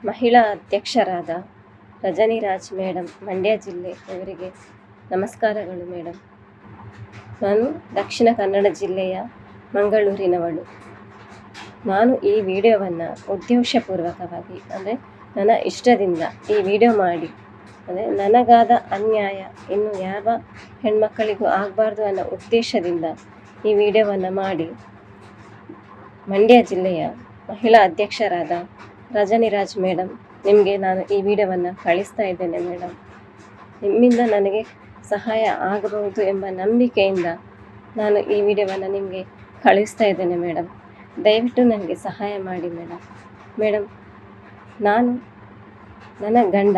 ಮಹಿಳಾ ಅಧ್ಯಕ್ಷರಾದ ರಜನಿರಾಜ್ ಮೇಡಮ್, ಮಂಡ್ಯ ಜಿಲ್ಲೆ, ಇವರಿಗೆ ನಮಸ್ಕಾರಗಳು ಮೇಡಮ್. ನಾನು ದಕ್ಷಿಣ ಕನ್ನಡ ಜಿಲ್ಲೆಯ ಮಂಗಳೂರಿನವಳು. ನಾನು ಈ ವಿಡಿಯೋವನ್ನು ಉದ್ದೇಶಪೂರ್ವಕವಾಗಿ ಅಂದರೆ ನನ್ನ ಇಷ್ಟದಿಂದ ಈ ವಿಡಿಯೋ ಮಾಡಿ, ಅಂದರೆ ನನಗಾದ ಅನ್ಯಾಯ ಇನ್ನು ಯಾವ ಹೆಣ್ಮಕ್ಕಳಿಗೂ ಆಗಬಾರ್ದು ಅನ್ನೋ ಉದ್ದೇಶದಿಂದ ಈ ವಿಡಿಯೋವನ್ನು ಮಾಡಿ ಮಂಡ್ಯ ಜಿಲ್ಲೆಯ ಮಹಿಳಾ ಅಧ್ಯಕ್ಷರಾದ ರಜನಿರಾಜ್ ಮೇಡಮ್ ನಿಮಗೆ ನಾನು ಈ ವಿಡಿಯೋವನ್ನು ಕಳಿಸ್ತಾ ಇದ್ದೇನೆ ಮೇಡಮ್. ನಿಮ್ಮಿಂದ ನನಗೆ ಸಹಾಯ ಆಗಬಹುದು ಎಂಬ ನಂಬಿಕೆಯಿಂದ ನಾನು ಈ ವಿಡಿಯೋವನ್ನು ನಿಮಗೆ ಕಳಿಸ್ತಾ ಇದ್ದೇನೆ ಮೇಡಮ್. ದಯವಿಟ್ಟು ನನಗೆ ಸಹಾಯ ಮಾಡಿ ಮೇಡಮ್. ನಾನು ನನ್ನ ಗಂಡ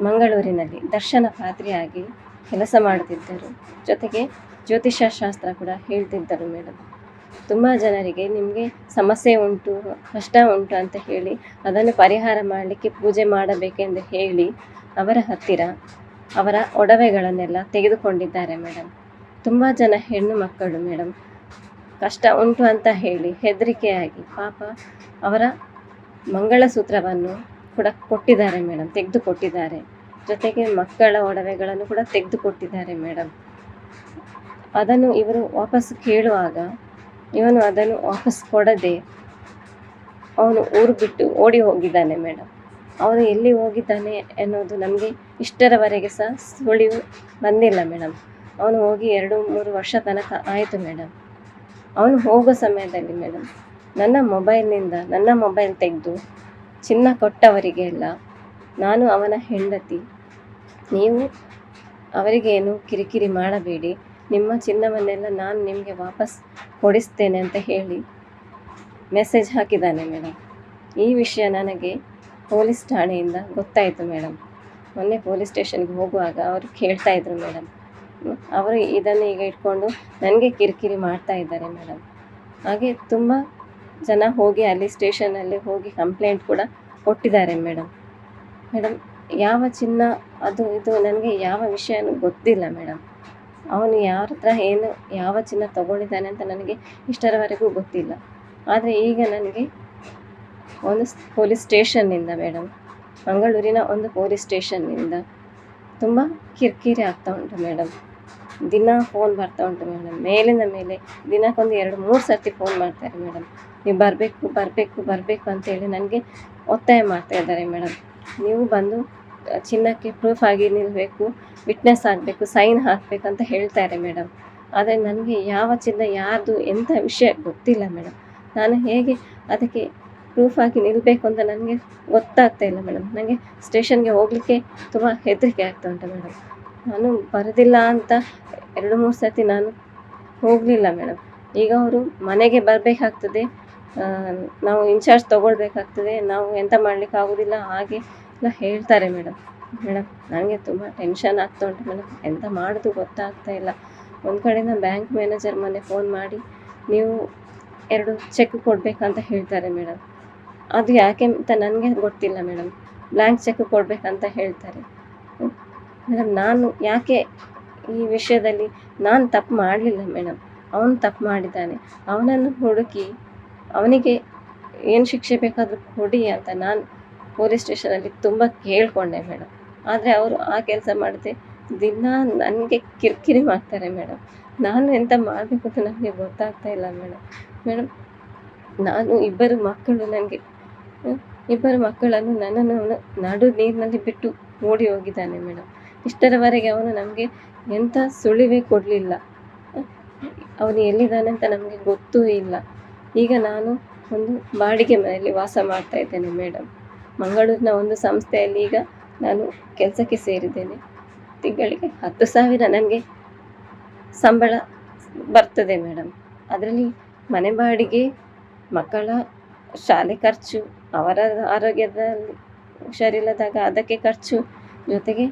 ಮಂಗಳೂರಿನಲ್ಲಿ ದರ್ಶನ ಪಾತ್ರಿಯಾಗಿ ಕೆಲಸ ಮಾಡುತ್ತಿದ್ದರು. ಜೊತೆಗೆ ಜ್ಯೋತಿಷ್ಯ ಶಾಸ್ತ್ರ ಕೂಡ ಹೇಳ್ತಿದ್ದರು ಮೇಡಮ್. ತುಂಬ ಜನರಿಗೆ ನಿಮಗೆ ಸಮಸ್ಯೆ ಉಂಟು, ಕಷ್ಟ ಉಂಟು ಅಂತ ಹೇಳಿ ಅದನ್ನು ಪರಿಹಾರ ಮಾಡಲಿಕ್ಕೆ ಪೂಜೆ ಮಾಡಬೇಕೆಂದು ಹೇಳಿ ಅವರ ಹತ್ತಿರ ಅವರ ಒಡವೆಗಳನ್ನೆಲ್ಲ ತೆಗೆದುಕೊಂಡಿದ್ದಾರೆ ಮೇಡಮ್. ತುಂಬ ಜನ ಹೆಣ್ಣು ಮಕ್ಕಳು ಮೇಡಮ್ ಕಷ್ಟ ಉಂಟು ಅಂತ ಹೇಳಿ ಹೆದರಿಕೆಯಾಗಿ ಪಾಪ ಅವರ ಮಂಗಳಸೂತ್ರವನ್ನು ಕೂಡ ಕೊಟ್ಟಿದ್ದಾರೆ ಮೇಡಮ್, ತೆಗೆದುಕೊಟ್ಟಿದ್ದಾರೆ. ಜೊತೆಗೆ ಮಕ್ಕಳ ಒಡವೆಗಳನ್ನು ಕೂಡ ತೆಗೆದುಕೊಟ್ಟಿದ್ದಾರೆ ಮೇಡಮ್. ಅದನ್ನು ಇವರು ವಾಪಸ್ ಕೇಳುವಾಗ ಇವನು ಅದನ್ನು ವಾಪಸ್ ಕೊಡದೆ ಅವನು ಊರು ಬಿಟ್ಟು ಓಡಿ ಹೋಗಿದ್ದಾನೆ ಮೇಡಮ್. ಅವನು ಎಲ್ಲಿ ಹೋಗಿದ್ದಾನೆ ಅನ್ನೋದು ನಮಗೆ ಇಷ್ಟರವರೆಗೆ ಸಹ ಸುಳಿವು ಬಂದಿಲ್ಲ ಮೇಡಮ್. ಅವನು ಹೋಗಿ 2-3 ವರ್ಷ ತನಕ ಆಯಿತು ಮೇಡಮ್. ಅವನು ಹೋಗೋ ಸಮಯದಲ್ಲಿ ಮೇಡಮ್ ನನ್ನ ಮೊಬೈಲ್ನಿಂದ ನನ್ನ ಮೊಬೈಲ್ ತೆಗೆದು ಚಿನ್ನ ಕೊಟ್ಟವರಿಗೆಲ್ಲ ನಾನು ಅವನ ಹೆಂಡತಿ, ನೀವು ಅವರಿಗೇನು ಕಿರಿಕಿರಿ ಮಾಡಬೇಡಿ, ನಿಮ್ಮ ಚಿನ್ನವನ್ನೆಲ್ಲ ನಾನು ನಿಮಗೆ ವಾಪಸ್ ಕೊಡಿಸ್ತೇನೆ ಅಂತ ಹೇಳಿ ಮೆಸೇಜ್ ಹಾಕಿದ್ದಾನೆ ಮೇಡಮ್. ಈ ವಿಷಯ ನನಗೆ ಪೊಲೀಸ್ ಠಾಣೆಯಿಂದ ಗೊತ್ತಾಯಿತು ಮೇಡಮ್. ಮೊನ್ನೆ ಪೊಲೀಸ್ ಸ್ಟೇಷನ್ಗೆ ಹೋಗುವಾಗ ಅವರು ಕೇಳ್ತಾಯಿದ್ರು ಮೇಡಮ್. ಅವರು ಇದನ್ನು ಈಗ ಇಟ್ಕೊಂಡು ನನಗೆ ಕಿರಿಕಿರಿ ಮಾಡ್ತಾ ಇದ್ದಾರೆ ಮೇಡಮ್. ಹಾಗೆ ತುಂಬ ಜನ ಹೋಗಿ ಅಲ್ಲಿ ಸ್ಟೇಷನಲ್ಲಿ ಹೋಗಿ ಕಂಪ್ಲೇಂಟ್ ಕೂಡ ಕೊಟ್ಟಿದ್ದಾರೆ ಮೇಡಮ್. ಯಾವ ಚಿನ್ನ ಅದು ಇದು ನನಗೆ ಯಾವ ವಿಷಯನೂ ಗೊತ್ತಿಲ್ಲ ಮೇಡಮ್. ಅವನು ಯಾರ ಹತ್ರ ಏನು ಯಾವ ಚಿನ್ನ ತೊಗೊಂಡಿದ್ದಾನೆ ಅಂತ ನನಗೆ ಇಷ್ಟರವರೆಗೂ ಗೊತ್ತಿಲ್ಲ. ಆದರೆ ಈಗ ನನಗೆ ಒಂದು ಪೊಲೀಸ್ ಸ್ಟೇಷನ್ನಿಂದ ಮೇಡಮ್, ಮಂಗಳೂರಿನ ಒಂದು ಪೊಲೀಸ್ ಸ್ಟೇಷನ್ನಿಂದ ತುಂಬ ಕಿರಿಕಿರಿ ಆಗ್ತಾ ಉಂಟು ಮೇಡಮ್. ದಿನ ಫೋನ್ ಬರ್ತಾ ಉಂಟು ಮೇಡಮ್. ಮೇಲಿಂದ ಮೇಲೆ ದಿನಕ್ಕೊಂದು 2-3 ಸರ್ತಿ ಫೋನ್ ಮಾಡ್ತಾರೆ ಮೇಡಮ್. ನೀವು ಬರಬೇಕು ಅಂತೇಳಿ ನನಗೆ ಒತ್ತಾಯ ಮಾಡ್ತಾ ಇದ್ದಾರೆ ಮೇಡಮ್. ನೀವು ಬಂದು ಚಿನ್ನಕ್ಕೆ ಪ್ರೂಫ್ ಆಗಿ ನಿಲ್ಲಬೇಕು, ವಿಟ್ನೆಸ್ ಆಗಬೇಕು, ಸೈನ್ ಹಾಕಬೇಕಂತ ಹೇಳ್ತಾರೆ ಮೇಡಮ್. ಆದರೆ ನನಗೆ ಯಾವ ಚಿನ್ನ ಯಾರ್ದು ಎಂಥ ವಿಷಯ ಗೊತ್ತಿಲ್ಲ ಮೇಡಮ್. ನಾನು ಹೇಗೆ ಅದಕ್ಕೆ ಪ್ರೂಫ್ ಆಗಿ ನಿಲ್ಲಬೇಕು ಅಂತ ನನಗೆ ಗೊತ್ತಾಗ್ತಾ ಇಲ್ಲ ಮೇಡಮ್. ನನಗೆ ಸ್ಟೇಷನ್ಗೆ ಹೋಗಲಿಕ್ಕೆ ತುಂಬ ಹೆದರಿಕೆ ಆಗ್ತಾ ಉಂಟು ಮೇಡಮ್. ನಾನು ಬರೋದಿಲ್ಲ ಅಂತ 2-3 ಸರ್ತಿ ನಾನು ಹೋಗಲಿಲ್ಲ ಮೇಡಮ್. ಈಗ ಅವರು ಮನೆಗೆ ಬರಬೇಕಾಗ್ತದೆ, ನಾವು ಇನ್ಚಾರ್ಜ್ ತೊಗೊಳ್ಬೇಕಾಗ್ತದೆ, ನಾವು ಎಂತ ಮಾಡಲಿಕ್ಕೆ ಆಗೋದಿಲ್ಲ ಹಾಗೆ ಎಲ್ಲ ಹೇಳ್ತಾರೆ ಮೇಡಮ್. ನನಗೆ ತುಂಬ ಟೆನ್ಷನ್ ಆಗ್ತಾ ಉಂಟು ಮೇಡಮ್. ಎಂತ ಮಾಡೋದು ಗೊತ್ತಾಗ್ತಾ ಇಲ್ಲ. ಒಂದು ಕಡೆಯಿಂದ ಬ್ಯಾಂಕ್ ಮ್ಯಾನೇಜರ್ ಮೊನ್ನೆ ಫೋನ್ ಮಾಡಿ ನೀವು 2 ಚೆಕ್ ಕೊಡಬೇಕಂತ ಹೇಳ್ತಾರೆ ಮೇಡಮ್. ಅದು ಯಾಕೆ ಅಂತ ನನಗೆ ಗೊತ್ತಿಲ್ಲ ಮೇಡಮ್. ಬ್ಲ್ಯಾಂಕ್ ಚೆಕ್ ಕೊಡಬೇಕಂತ ಹೇಳ್ತಾರೆ ಮೇಡಮ್. ನಾನು ಯಾಕೆ ಈ ವಿಷಯದಲ್ಲಿ ನಾನು ತಪ್ಪು ಮಾಡಲಿಲ್ಲ ಮೇಡಮ್. ಅವನು ತಪ್ಪು ಮಾಡಿದ್ದಾನೆ. ಅವನನ್ನು ಹುಡುಕಿ ಅವನಿಗೆ ಏನು ಶಿಕ್ಷೆ ಬೇಕಾದರೂ ಕೊಡಿ ಅಂತ ನಾನು ಪೊಲೀಸ್ ಸ್ಟೇಷನಲ್ಲಿ ತುಂಬ ಕೇಳಿಕೊಂಡೆ ಮೇಡಮ್. ಆದರೆ ಅವರು ಆ ಕೆಲಸ ಮಾಡದೆ ದಿನ ನನಗೆ ಕಿರಿಕಿರಿ ಮಾಡ್ತಾರೆ ಮೇಡಮ್. ನಾನು ಎಂತ ಮಾಡಬೇಕು ಅಂತ ನನಗೆ ಗೊತ್ತಾಗ್ತಾ ಇಲ್ಲ ಮೇಡಮ್. ನಾನು ಇಬ್ಬರು ಮಕ್ಕಳನ್ನು ನನ್ನನ್ನು ನಡು ನೀರಿನಲ್ಲಿ ಬಿಟ್ಟು ಓಡಿ ಹೋಗಿದ್ದಾನೆ ಮೇಡಮ್. ಇಷ್ಟರವರೆಗೆ ಅವನು ನಮಗೆ ಎಂಥ ಸುಳಿವೇ ಕೊಡಲಿಲ್ಲ. ಅವನು ಎಲ್ಲಿದ್ದಾನೆ ಅಂತ ನಮಗೆ ಗೊತ್ತೂ ಇಲ್ಲ. ಈಗ ನಾನು ಒಂದು ಬಾಡಿಗೆ ಮನೆಯಲ್ಲಿ ವಾಸ ಮಾಡ್ತಾ ಇದ್ದೇನೆ ಮೇಡಮ್. ಮಂಗಳೂರಿನ ಒಂದು ಸಂಸ್ಥೆಯಲ್ಲಿ ಈಗ ನಾನು ಕೆಲಸಕ್ಕೆ ಸೇರಿದ್ದೇನೆ. ತಿಂಗಳಿಗೆ 10,000 ನನಗೆ ಸಂಬಳ ಬರ್ತದೆ ಮೇಡಮ್. ಅದರಲ್ಲಿ ಮನೆ ಬಾಡಿಗೆ, ಮಕ್ಕಳ ಶಾಲೆ ಖರ್ಚು, ಅವರ ಆರೋಗ್ಯದಲ್ಲಿ ಹುಷಾರಿಲ್ಲದಾಗ ಅದಕ್ಕೆ ಖರ್ಚು, ಜೊತೆಗೆ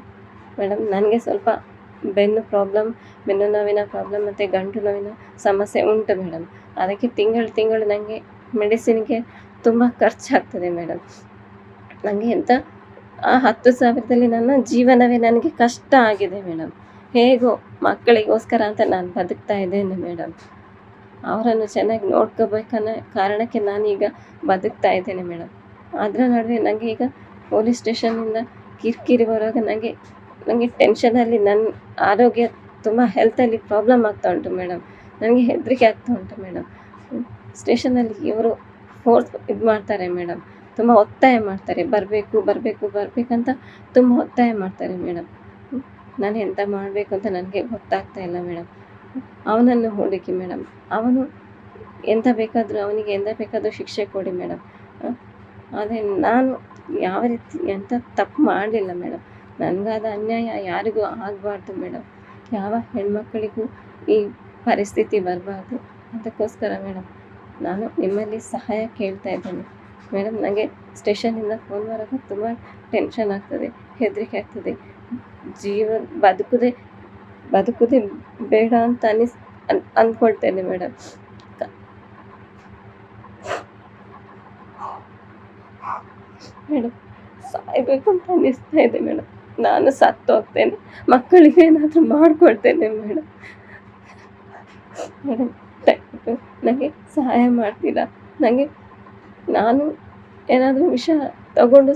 ಮೇಡಮ್ ನನಗೆ ಸ್ವಲ್ಪ ಬೆನ್ನು ನೋವಿನ ಪ್ರಾಬ್ಲಮ್ ಮತ್ತು ಗಂಟು ನೋವಿನ ಸಮಸ್ಯೆ ಉಂಟು ಮೇಡಮ್. ಅದಕ್ಕೆ ತಿಂಗಳು ನನಗೆ ಮೆಡಿಸಿನ್ಗೆ ತುಂಬ ಖರ್ಚಾಗ್ತದೆ ಮೇಡಮ್. ನನಗೆ ಎಂತ ಆ 10,000ದಲ್ಲಿ ನನ್ನ ಜೀವನವೇ ನನಗೆ ಕಷ್ಟ ಆಗಿದೆ ಮೇಡಮ್. ಹೇಗೋ ಮಕ್ಕಳಿಗೋಸ್ಕರ ಅಂತ ನಾನು ಬದುಕ್ತಾ ಇದ್ದೇನೆ ಮೇಡಮ್. ಅವರನ್ನು ಚೆನ್ನಾಗಿ ನೋಡ್ಕೋಬೇಕನ್ನೋ ಕಾರಣಕ್ಕೆ ನಾನೀಗ ಬದುಕ್ತಾ ಇದ್ದೇನೆ ಮೇಡಮ್. ಅದರ ನಡುವೆ ನನಗೆ ಈಗ ಪೊಲೀಸ್ ಸ್ಟೇಷನ್ನಿಂದ ಕಿರಿಕಿರಿ ಬರುವಾಗ ನನಗೆ ಟೆನ್ಷನಲ್ಲಿ ನನ್ನ ಆರೋಗ್ಯ ತುಂಬ ಹೆಲ್ತಲ್ಲಿ ಪ್ರಾಬ್ಲಮ್ ಆಗ್ತಾ ಉಂಟು ಮೇಡಮ್. ನನಗೆ ಹೆದರಿಕೆ ಆಗ್ತಾ ಉಂಟು ಮೇಡಮ್. ಸ್ಟೇಷನಲ್ಲಿ ಇವರು ಫೋರ್ಸ್ ಇದು ಮಾಡ್ತಾರೆ ಮೇಡಮ್, ತುಂಬ ಒತ್ತಾಯ ಮಾಡ್ತಾರೆ, ಬರಬೇಕಂತ ತುಂಬ ಒತ್ತಾಯ ಮಾಡ್ತಾರೆ ಮೇಡಮ್. ನಾನು ಎಂತ ಮಾಡಬೇಕು ಅಂತ ನನಗೆ ಗೊತ್ತಾಗ್ತಾ ಇಲ್ಲ ಮೇಡಮ್. ಅವನನ್ನು ಹುಡುಕಿ ಮೇಡಮ್, ಅವನಿಗೆ ಎಂತ ಬೇಕಾದರೂ ಶಿಕ್ಷೆ ಕೊಡಿ ಮೇಡಮ್. ಆದರೆ ನಾನು ಯಾವ ರೀತಿ ಎಂಥ ತಪ್ಪು ಮಾಡಲಿಲ್ಲ ಮೇಡಮ್. ನನಗಾದ ಅನ್ಯಾಯ ಯಾರಿಗೂ ಆಗಬಾರ್ದು ಮೇಡಮ್. ಯಾವ ಹೆಣ್ಮಕ್ಕಳಿಗೂ ಈ ಪರಿಸ್ಥಿತಿ ಬರಬಾರ್ದು. ಅದಕ್ಕೋಸ್ಕರ ಮೇಡಮ್ ನಾನು ನಿಮ್ಮಲ್ಲಿ ಸಹಾಯ ಕೇಳ್ತಾ ಇದ್ದೇನೆ ಮೇಡಮ್. ನನಗೆ ಸ್ಟೇಷನ್ನಿಂದ ಫೋನ್ ಬರೋದು ತುಂಬ ಟೆನ್ಷನ್ ಆಗ್ತದೆ, ಹೆದರಿಕೆ ಆಗ್ತದೆ. ಬದುಕುದೇ ಬೇಡ ಅಂತ ಅಂದ್ಕೊಳ್ತೇನೆ ಮೇಡಮ್. ಮೇಡಮ್ ಸಾಯಬೇಕು ಅಂತ ಅನ್ನಿಸ್ತಾ ಇದೆ ಮೇಡಮ್. ನಾನು ಸತ್ತು ಹೋಗ್ತೇನೆ, ಮಕ್ಕಳಿಗೆ ಏನಾದರೂ ಮಾಡಿಕೊಡ್ತೇನೆ ಮೇಡಮ್. ದಯವಿಟ್ಟು ನನಗೆ ಸಹಾಯ ಮಾಡ್ತೀರಾ? ನಾನು ಏನಾದರೂ ವಿಷ ತಗೊಂಡು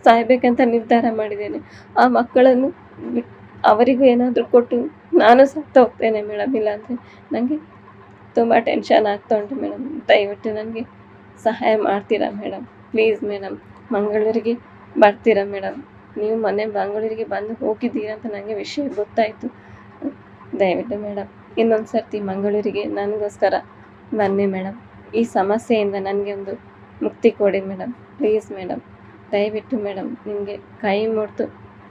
ಸಾಯಬೇಕಂತ ನಿರ್ಧಾರ ಮಾಡಿದ್ದೇನೆ. ಆ ಮಕ್ಕಳನ್ನು ಅವರಿಗೂ ಏನಾದರೂ ಕೊಟ್ಟು ನಾನು ಸತ್ತು ಹೋಗ್ತೇನೆ ಮೇಡಮ್. ಇಲ್ಲಾಂದರೆ ನನಗೆ ತುಂಬ ಟೆನ್ಷನ್ ಆಗ್ತಾ ಉಂಟು ಮೇಡಮ್. ದಯವಿಟ್ಟು ನನಗೆ ಸಹಾಯ ಮಾಡ್ತೀರಾ ಮೇಡಮ್? ಪ್ಲೀಸ್ ಮೇಡಮ್, ಮಂಗಳೂರಿಗೆ ಬರ್ತೀರಾ ಮೇಡಮ್? ನೀವು ಮೊನ್ನೆ ಮಂಗಳೂರಿಗೆ ಬಂದು ಹೋಗಿದ್ದೀರಾ ಅಂತ ನನಗೆ ವಿಷಯ ಗೊತ್ತಾಯಿತು. ದಯವಿಟ್ಟು ಮೇಡಮ್ ಇನ್ನೊಂದು ಸರ್ತಿ ಮಂಗಳೂರಿಗೆ ನನಗೋಸ್ಕರ ಬನ್ನಿ ಮೇಡಮ್. ಈ ಸಮಸ್ಯೆಯಿಂದ ನನಗೆ ಒಂದು ಮುಕ್ತಿ ಕೊಡಿ ಮೇಡಮ್. ಪ್ಲೀಸ್ ಮೇಡಮ್, ದಯವಿಟ್ಟು ಮೇಡಮ್, ನಿಮಗೆ ಕೈ ಮುಗಿದು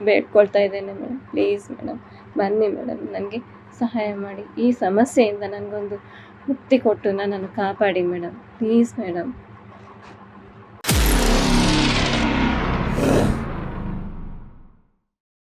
ಬೇಡ್ಕೊಳ್ತಾ ಇದ್ದೇನೆ ಮೇಡಮ್. ಪ್ಲೀಸ್ ಮೇಡಮ್ ಬನ್ನಿ ಮೇಡಮ್, ನನಗೆ ಸಹಾಯ ಮಾಡಿ. ಈ ಸಮಸ್ಯೆಯಿಂದ ನನಗೊಂದು ಮುಕ್ತಿ ಕೊಟ್ಟು ನನ್ನನ್ನು ಕಾಪಾಡಿ ಮೇಡಮ್. Please madam.